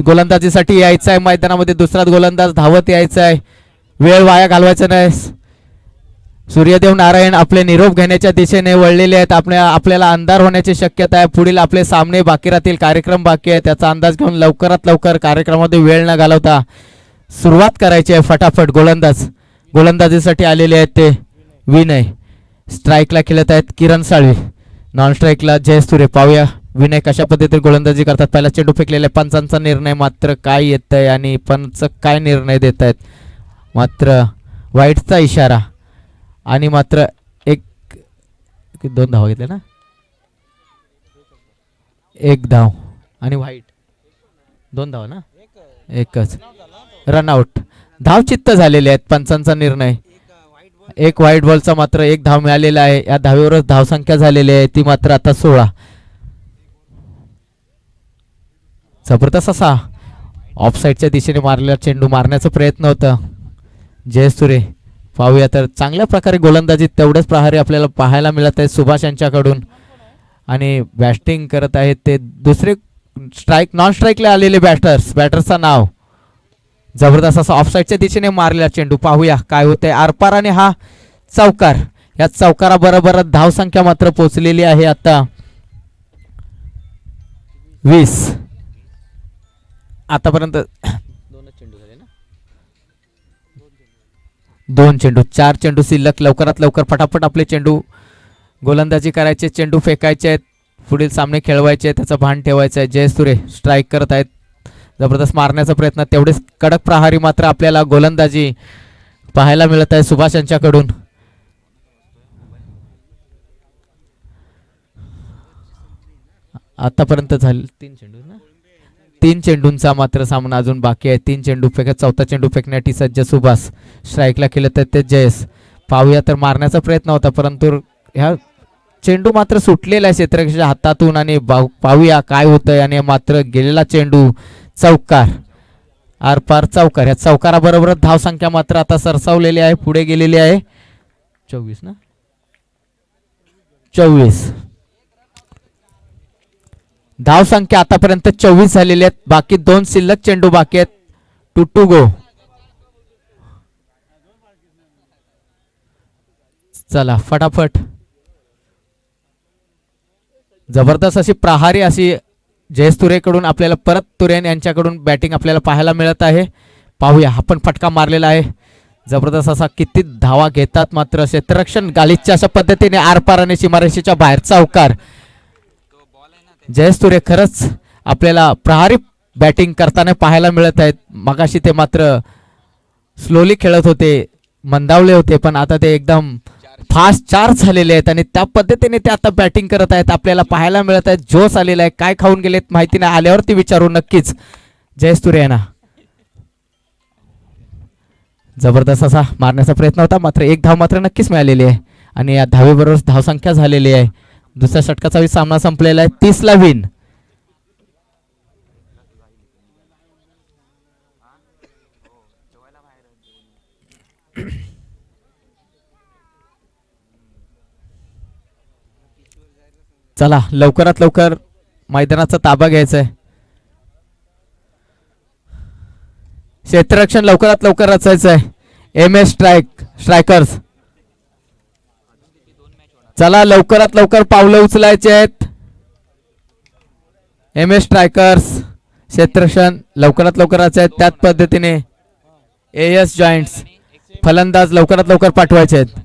गोलंदाजीसाठी यायचा आहे मैदानामध्ये. दुसरा गोलंदाज धावत यायचा आहे. वेळ वाया घालवायचा नाही. सूर्यदेव नारायण आपले निरोप घेण्याच्या दिशेने वळलेले आहेत. आपल्याला अंधार होण्याची शक्यता आहे. पुढील आपले सामने बाकी राहतील. कार्यक्रम बाकी आहे. त्याचा अंदाज घेऊन लवकरात लवकर कार्यक्रमामध्ये वेळ न घालवता सुरुवात करायची आहे. फटाफट गोलंदाजीसाठी आलेले आहेत ते विनय. स्ट्राईकला खेळत आहेत किरण साळवी. नॉन स्ट्राईकला जयेश तुरे. पाहूया विनय कशा पद्धतीने गोलंदाजी करतात. पहिला चेंडू फेकलेला आहे. पंचांचा निर्णय मात्र काय येत आहे आणि पंच काय निर्णय देत आहेत. मात्र वाईटचा इशारा आणि मात्र एक 2 धावा घेतल्या ना. 1 धाव आणि व्हाईट 2 धावा ना. एकच रनआउट. धावचित्त झालेले आहेत. पंचांचा निर्णय. एक व्हाईट बॉलचा मात्र 1 धाव मिळालेला आहे. या धावेवरच धावसंख्या झालेली आहे ती मात्र आता 16. जबरदस्त असा ऑफसाईडच्या दिशेने मारलेला चेंडू मारण्याचा प्रयत्न होता जयेश तुरे. पाहूया तर चांगल्या प्रकारे गोलंदाजी तेवढेच प्रहारी आपल्याला पाहायला मिळत आहे सुभाष यांच्याकडून. आणि बॅटिंग करत आहेत ते दुसरे नॉन स्ट्राईकला आलेले बॅटर्सचा नाव. जबरदस्त असा ऑफसाईडच्या दिशेने मारलेला चेंडू. पाहूया काय होतंय आरपार. आणि हा चौकार. या चौकाराबरोबर धावसंख्या मात्र पोहोचलेली आहे आता 20. आतापर्यंत 2 चेंडू 4 चेंडू शिल्लक. लवकरात लवकर फटाफट आपले चेंडू गोलंदाजी करायचे. चेंडू फेकायचे आहेत. पुढील सामने खेळवायचे. त्याचं भान ठेवायचं आहे. जयेश तुरे स्ट्राईक करत आहेत. जबरदस्त मारण्याचा प्रयत्न. तेवढेच कडक प्रहारी मात्र आपल्याला गोलंदाजी पाहायला मिळत आहे सुभाष यांच्याकडून. आतापर्यंत झाले 3 चेंडू ना. 3 चेंडूंचा मात्र सामना अजून बाकी आहे. 3 चेंडू फेकत चौथा चेंडू फेकण्यासाठी सज्ज सुभाष. स्ट्राईकला खेळत आहेत ते जयेश. पाहूया तर मारण्याचा प्रयत्न होता परंतु ह्या चेंडू मात्र सुटलेला आहे क्षेत्ररक्षकाच्या हातातून. आणि पाहूया काय होतंय. आणि मात्र गेलेला चेंडू चौकार. आरपार चौकार. या चौकाराबरोबर धावसंख्या मात्र आता सरसावलेली आहे. पुढे गेलेली आहे 24 ना. 24 धावसंख्या आतापर्यंत 24 झालेली आहेत. बाकी 2 शिल्लक चेंडू बाकी आहेत. 2 to go. चला फटाफट. जबरदस्त अशी प्रहारी अशी जयेश तुरेकडून आपल्याला परत तुरेन यांच्याकडून बॅटिंग आपल्याला पाहायला मिळत आहे. पाहूया आपण फटका मारलेला आहे. जबरदस्त असा किती धावा घेतात मात्र क्षेत्ररक्षण गालिच्या अशा पद्धतीने आरपार आणि सीमारेषेच्या बाहेर चौकार. जयेश तुरे खरंच आपल्याला प्रहारी बॅटिंग करताना पाहायला मिळत आहेत. मगाशी ते मात्र स्लोली खेळत होते, मंदावले होते, पण आता ते एकदम फास्ट चार्ज झालेले आहेत आणि त्या पद्धतीने ते आता बॅटिंग करत आहेत. आपल्याला पाहायला मिळत आहेत. जोश आलेला आहे. काय खाऊन गेलेत माहिती नाही. आल्यावरती विचारू नक्कीच जयेश तुरे यांना. जबरदस्त असा मारण्याचा प्रयत्न होता मात्र 1 धाव मात्र नक्कीच मिळालेली आहे. आणि या धावेबरोबर धावसंख्या झालेली आहे. दुसऱ्या षटकाचा सामना संपलेला आहे. 30 ला विन. चला लवकरात लवकर मैदानाचा ताबा घ्यायचा आहे. क्षेत्ररक्षण लवकरात लवकर रचायचं आहे. MS strikers. चला लवकरात लवकर पावलं उचलायचे आहेत. MS स्ट्रायकर्स क्षेत्ररक्षण लवकरात लवकर रचायचे. त्याच पद्धतीने AS जॉईंट्स फलंदाज लवकरात लवकर पाठवायचे आहेत.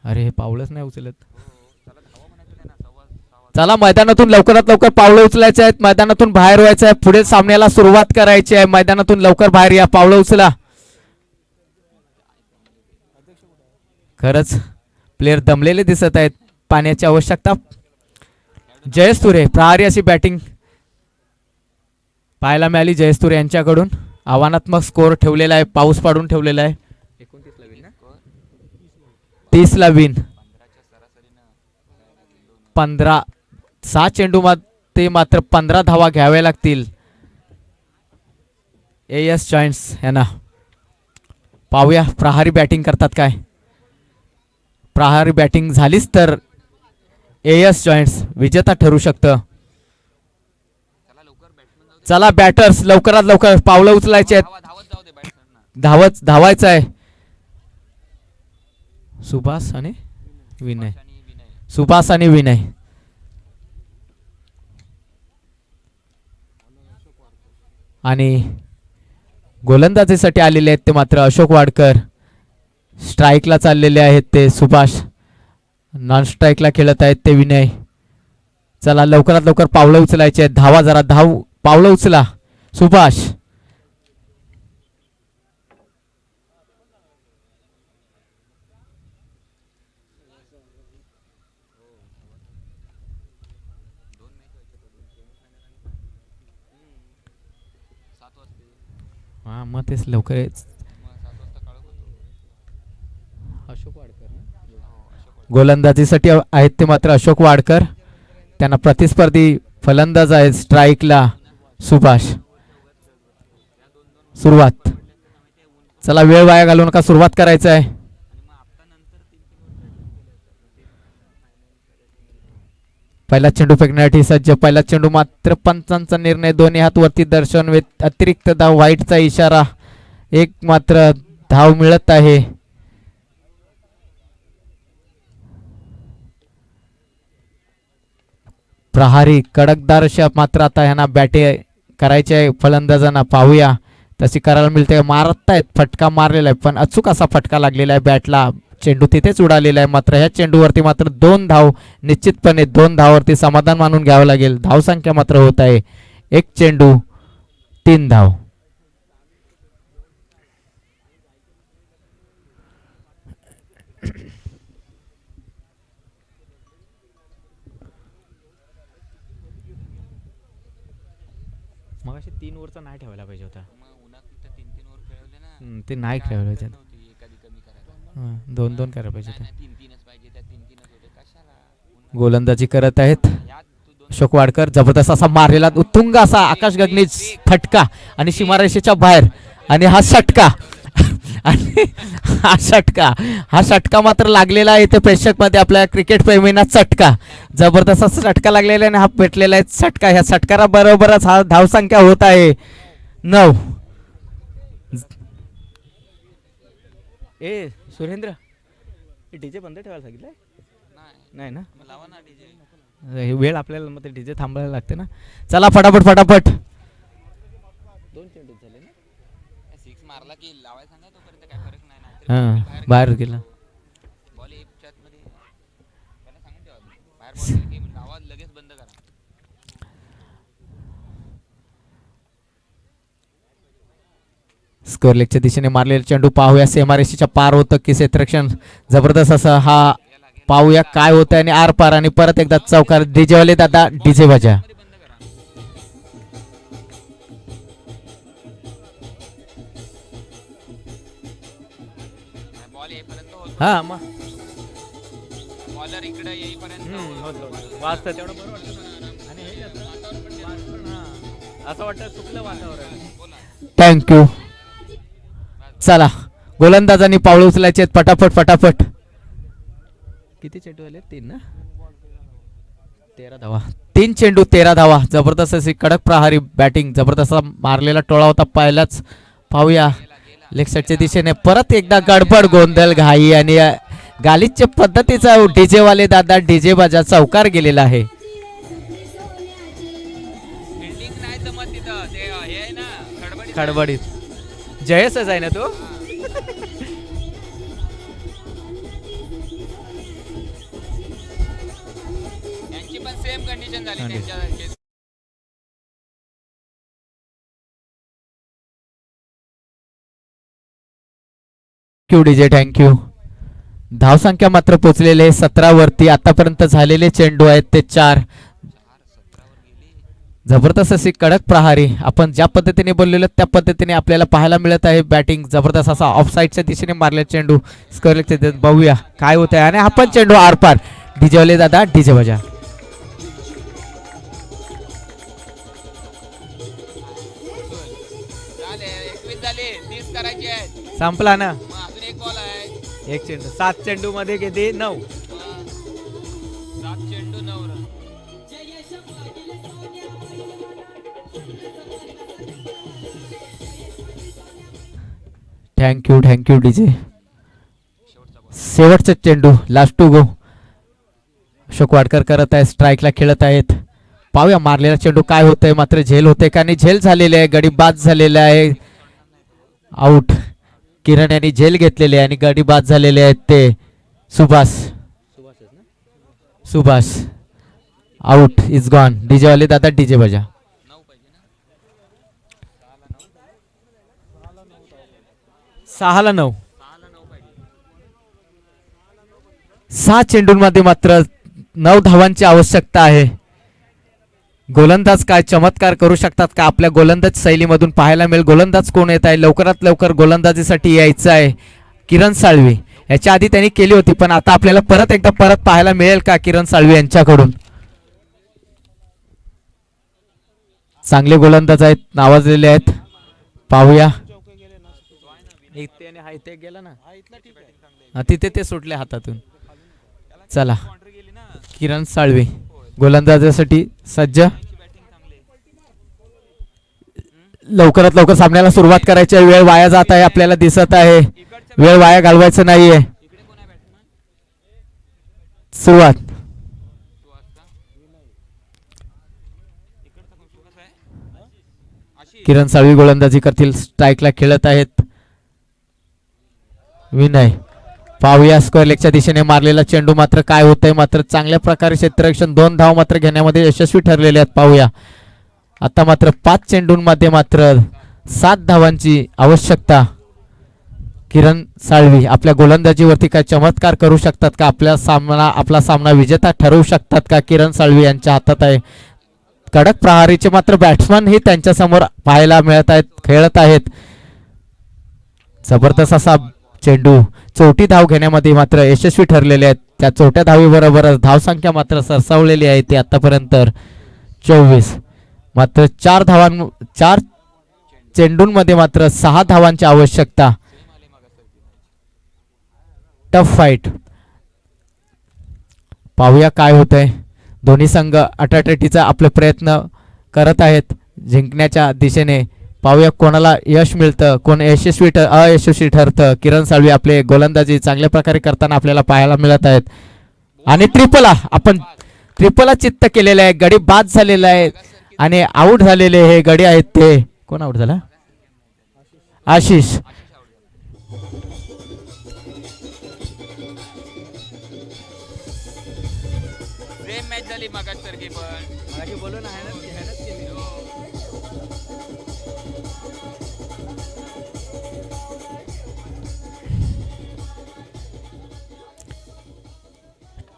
अरे हे पावलंच नाही उचलत. चला मैदानातून लवकरात लवकर पावलं उचलायचे आहेत. मैदानातून बाहेर व्हायचं आहे. पुढे सामन्याला सुरुवात करायची आहे. मैदानातून लवकर बाहेर या. पावलं उचला. खरंच प्लेयर दमलेले दिसत आहेत. पाण्याची आवश्यकता. जयेश तुरे प्रहारी अशी बॅटिंग पाहायला मिळाली जयेश तुरे यांच्याकडून. आव्हानात्मक स्कोर ठेवलेला आहे. पाऊस पाडून ठेवलेला आहे. 30 ला विन. 6 चेंडू मध्ये मात्र 15 धावा घ्याव्या लागतील AS जॉईंट्स यांना. पाहूया प्रहारी बॅटिंग करतात काय. प्रहारी बॅटिंग झालीच तर AS जॉईंट्स विजेता ठरू शकतं. चला बॅटर्स लवकरात लवकर पावलं उचलायचे आहेत. धावायचं आहे. सुभाष आणि विनय. सुभाष आणि विनय. आणि गोलंदाजीसाठी आलेले आहेत ते मात्र अशोक वाडकर. स्ट्राईकला चाललेले आहेत ते सुभाष. नॉन स्ट्राईकला खेळत आहेत ते विनय. चला लवकरात लवकर पावलं उचलायचे आहेत. धावा जरा पावलं उचला सुभाष. हा मग तेच लवकर अशोक वाडकर. गोलंदाजीसाठी आहेत ते मात्र अशोक वाडकर. त्यांना प्रतिस्पर्धी फलंदाज आहेत स्ट्राईकला सुभाष. सुरुवात. चला वेळ वाया घालू नका, सुरुवात करायचं आहे. पहिला चेंडू फेकण्यासाठी सज्ज. पहिला चेंडू मात्र पंचांचा निर्णय. दोन्ही हात वरती दर्शन. अतिरिक्त धाव, वाईटचा इशारा. एक मात्र धाव मिळत आहे. प्रहारी कडकदार अशा मात्र आता ह्यांना बॅटे करायचे आहे फलंदाजांना. पाहूया तशी करायला मिळते. मारतायत, फटका मारलेला आहे पण अचूक असा फटका लागलेला आहे बॅटला. चेंडू तिथेच उडालेला आहे. मात्र ह्या चेंडूवरती मात्र 2 धाव निश्चितपणे 2 धावावरती समाधान मानून घ्यावं लागेल. धावसंख्या मात्र होत आहे 1 चेंडू 3 धाव. मगाशी 3 ओव्हरचा नाही ठेवायला पाहिजे होता. ते नाही खेळवलं त्यात. 2-2 करायला पाहिजे होतं. गोलंदाजी करत आहेत अशोक वाडकर. जबरदस्त असा मारलेला उत्तुंग असा आकाश गगनीच फटका आणि सीमारेषेच्या बाहेर. आणि हा षटका आणि हा षटका मात्र लागलेला आहे इथे प्रेक्षक मध्ये आपल्या क्रिकेट प्रेमींना. चटका जबरदस्त असा षटका लागलेला आहे आणि हा भेटलेला आहे षटका. ह्या षटकारा बरोबरच हा धावसंख्या होत आहे 9. ए सुरेंद्र डीजे बंद ठेवायला सांगितलंय. नाही ना, वेळ आपल्याला मग डीजे थांबायला लागते ना. चला फटाफट 2 चेंडू झाले ना. 6 मारला की लावायला सांगा तोपर्यंत काय फरक नाही ना. हां बाहेर गेला बॉल एक मध्ये त्याला सांगून ठेवा बाहेर बॉल गेम लावा लगेच बंद करा. स्कोर लेगच्या दिशेने मारलेला चेंडू पाहूया. सीमारेषेच्या पार होतं की क्षेत्ररक्षण. जबरदस्त असा हा पाहूया काय होतं आणि आर पार. आणि परत एकदा चौकार. डीजे वाले दादा डीजे वाजा. हा मग बॉलर इकडे येईपर्यंत वाजतं तेवढं बरं वाटतं. आणि हे असं वाटतं चुकलं वातावरण. थँक्यू. चला गोलंदाजांनी पावलं उचलायचे फटाफट. किती चेंडू आले? 3 ना. 13 धावा. 3 चेंडू 13 धावा. जबरदस्त अशी कडक प्रहारी बॅटिंग. जबरदस्त मारलेला टोळा होता पहिलाच. पाहूया लेग साईडच्या दिशेने परत एकदा गडबड, गोंधळ, घाई आणि गालिच्या पद्धतीचा डीजे वाले दादा डीजे बाजा चौकार गेलेला आहे. खडबडीत जयसच आहे ना तो. यांची पण सेम कंडिशन झाली त्यांच्या. DJ thank you. धावसंख्या मात्र पोचलेले 17 वरती. आतापर्यंत झालेले चेंडू आहेत ते 4. जबरदस्त अशी कडक प्रहारी. आपण ज्या पद्धतीने बोललेलो त्या पद्धतीने आपल्याला पाहायला मिळत आहे बॅटिंग. जबरदस्त असा ऑफ साईडच्या दिशेने मारले चेंडू. स्कोर बघूया काय होत आहे. आणि हा पण चेंडू आरपार. डीजेवाले दादा डीजे बजा. संपला ना. एक चेंडू 7 चेंडू मध्ये किती 9. 7 चेंडू 9 रन. Thank you DJ. शेवटचा चेंडू last to go. Ashok Wadkar करत आहे, स्ट्राईकला खेळत आहेत. पाहूया मारलेला चेंडू काय होतंय, मात्र झेल होते का नाही. झेल झालेले आहे, गडी बाद झालेला आहे. आउट. किरण यांनी झेल घेतलेले आहे आणि गडी बाद झालेले आहेत ते Subhash out is gone. DJ वाले दादा डीजे बजा. 6-9. 6 चेंडूंमध्ये मात्र 9 धावांची आवश्यकता आहे. गोलंदाज काय चमत्कार करू शकतात का आपल्या गोलंदाज शैलीमधून पाहायला मिळेल. गोलंदाज कोण येत आहे, लवकरात लवकर गोलंदाजीसाठी यायचं आहे. किरण साळवी. याच्या आधी त्यांनी केली होती, पण आता आपल्याला परत एकदा पाहायला मिळेल का किरण साळवी यांच्याकडून. चांगले गोलंदाज आहेत, नावाजलेले आहेत. पाहूया. तिथे ते सुटले हातातून. चला किरण साळवे गोलंदाजासाठी सज्ज. लवकरात लवकर सामन्याला सुरुवात करायची आहे. वेळ वाया जात आहे, आपल्याला दिसत आहे. वेळ वाया घालवायचं नाहीये. सुरुवात. किरण साळवी गोलंदाजी करतील, स्ट्राईकला खेळत आहेत. विनय. पाहूया स्क्वेअर लेगच्या दिशेने मारलेला चेंडू मात्र काय होतंय. मात्र चांगल्या प्रकारे क्षेत्ररक्षण 2 धाव मात्र घेण्यामध्ये यशस्वी ठरलेले आहेत. पाहूया आता मात्र 5 चेंडूंमध्ये मात्र 7 धावांची आवश्यकता. किरण साळवी आपल्या गोलंदाजीवरती काय चमत्कार करू शकतात का, आपला सामना विजेता ठरवू शकतात का. किरण साळवी यांच्या हातात आहे. कडक प्रहारीचे मात्र बॅट्समन हे त्यांच्या समोर पाहायला मिळत आहेत, खेळत आहेत. जबरदस्त असा चेंडू. चौथी धाव घेण्यामध्ये मात्र यशस्वी ठरलेले आहेत. त्या चौथ्या धावीबरोबरच धावसंख्या मात्र सरसावलेली आहे ती आतापर्यंत 24. मात्र 4 चेंडूंमध्ये मात्र 6 धावांची आवश्यकता. Tough fight. पाहूया काय होतंय. दोन्ही संघ अटाटटीचा आपले प्रयत्न करत आहेत जिंकण्याच्या दिशेने. पाहूया कोणाला यश मिळतं, कोण अयशस्वी ठरतं. किरण साळवी आपले गोलंदाजी चांगल्या प्रकारे करताना आपल्याला पाहायला मिळत आहेत. आणि आपण ट्रिपलला चित्त केलेलं आहे. गडी बाद झालेला आहे आणि आउट झालेले हे गडी आहेत. ते कोण आउट झाला. आशिष.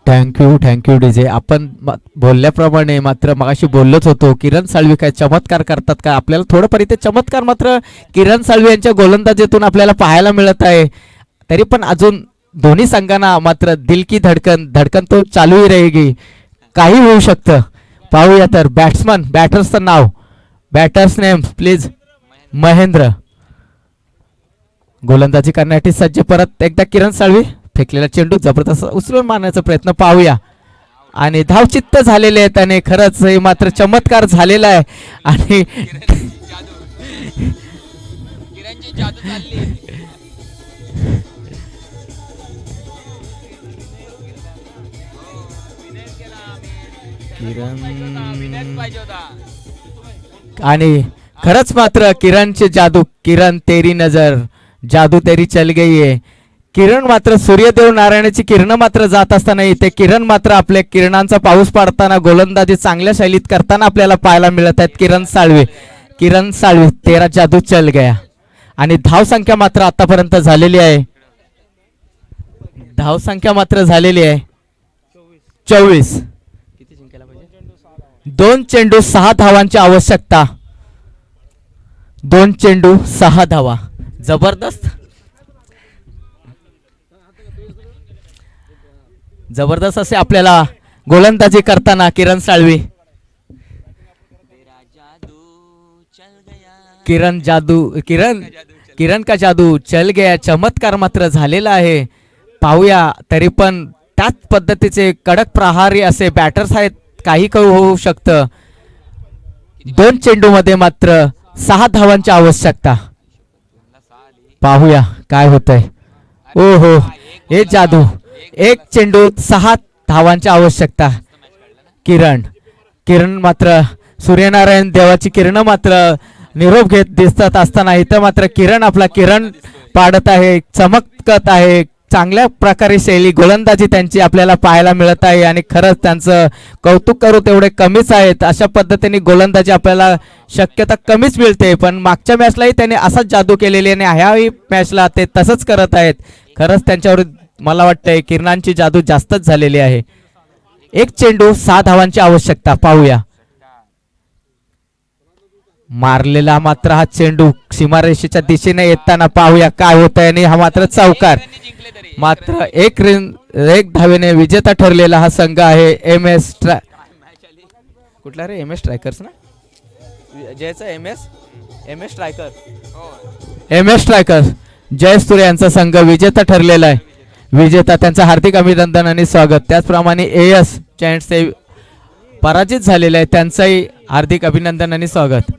Thank you DJ. आपण बोलल्याप्रमाणे मात्र मगाशी बोललोच होतो. किरण साळवी काय चमत्कार करतात का, आपल्याला थोडंफार इथे चमत्कार मात्र किरण साळवी यांच्या गोलंदाजीतून आपल्याला पाहायला मिळत आहे. तरी पण अजून दोन्ही संघांना मात्र दिल की धडकन तो चालूही रहेगी. काही होऊ शकतं. पाहूया तर बॅटर्सचं नाव, बॅटर्स नेम प्लीज. महेंद्र. गोलंदाजी करण्यासाठी सज्ज परत एकदा किरण साळवी. फेकलेला चेंडू जबरदस्त उचलून मारण्याचा प्रयत्न. पाहूया आणि धावचित्त झालेले आहेत आणि खरंच हे मात्र चमत्कार झालेला आहे. आणि आणि खरंच मात्र किरणची जादू. किरण तेरी नजर जादू तेरी चल गई है. किरण मात्र सूर्यदेव नारायणाची किरण मात्र जात असताना इथे किरण मात्र आपल्या किरणांचा पाऊस पाडताना गोलंदाजी चांगल्या शैलीत करताना आपल्याला पाहायला मिळत आहेत. किरण साळवी 13 जादू चल गया. आणि धावसंख्या मात्र आतापर्यंत झालेली आहे. 24. 2 चेंडू 6 धावांची आवश्यकता. 2 चेंडू 6 धावा. जबरदस्त असे आपल्याला गोलंदाजी करताना किरण साळवी. किरण का जादू चल गया. चमत्कार मात्र झालेला आहे. पाहूया तरी पण त्याच पद्धतीचे कडक प्रहारी असे बॅटर्स आहेत. काही होऊ शकतं. 2 चेंडू मध्ये मात्र 6 धावांची आवश्यकता. पाहूया काय होतंय. ओ हो, हे जादू. एक चेंडू 6 धावांची आवश्यकता. किरण मात्र सूर्यनारायण देवाची किरण मात्र निरोप घेत दिसत असताना इथं मात्र किरण पाडत आहे, चमकत आहे. चांगल्या प्रकारे शैली गोलंदाजी त्यांची आपल्याला पाहायला मिळत आहे आणि खरंच त्यांचं कौतुक करू तेवढे कमीच आहेत. अशा पद्धतीने गोलंदाजी आपल्याला शक्यता कमीच मिळते, पण मागच्या मॅचलाही त्यांनी असाच जादू केलेली आणि ह्याही मॅचला ते तसंच करत आहेत. खरंच त्यांच्यावर मला वाटतंय किरणांची जादू जास्तच झालेली आहे. एक चेंडू 6 धावांची आवश्यकता. पाहूया. मारलेला मात्र हा चेंडू सीमारेषेच्या दिशेने येताना पाहूया काय होत आहे. आणि हा मात्र चौकार. मात्र एक धावेने विजेता ठरलेला हा संघ आहे MS कुठला रे? MS स्ट्रायकर्स ना, जयचा MS स्ट्रायकर्स जयसूर्य यांचा संघ विजेता ठरलेला आहे. विजेता त्यांचं हार्दिक अभिनंदन आणि स्वागत. त्याचप्रमाणे AS जायंट्स पराजित झालेले आहे, त्यांचंही हार्दिक अभिनंदन आणि स्वागत.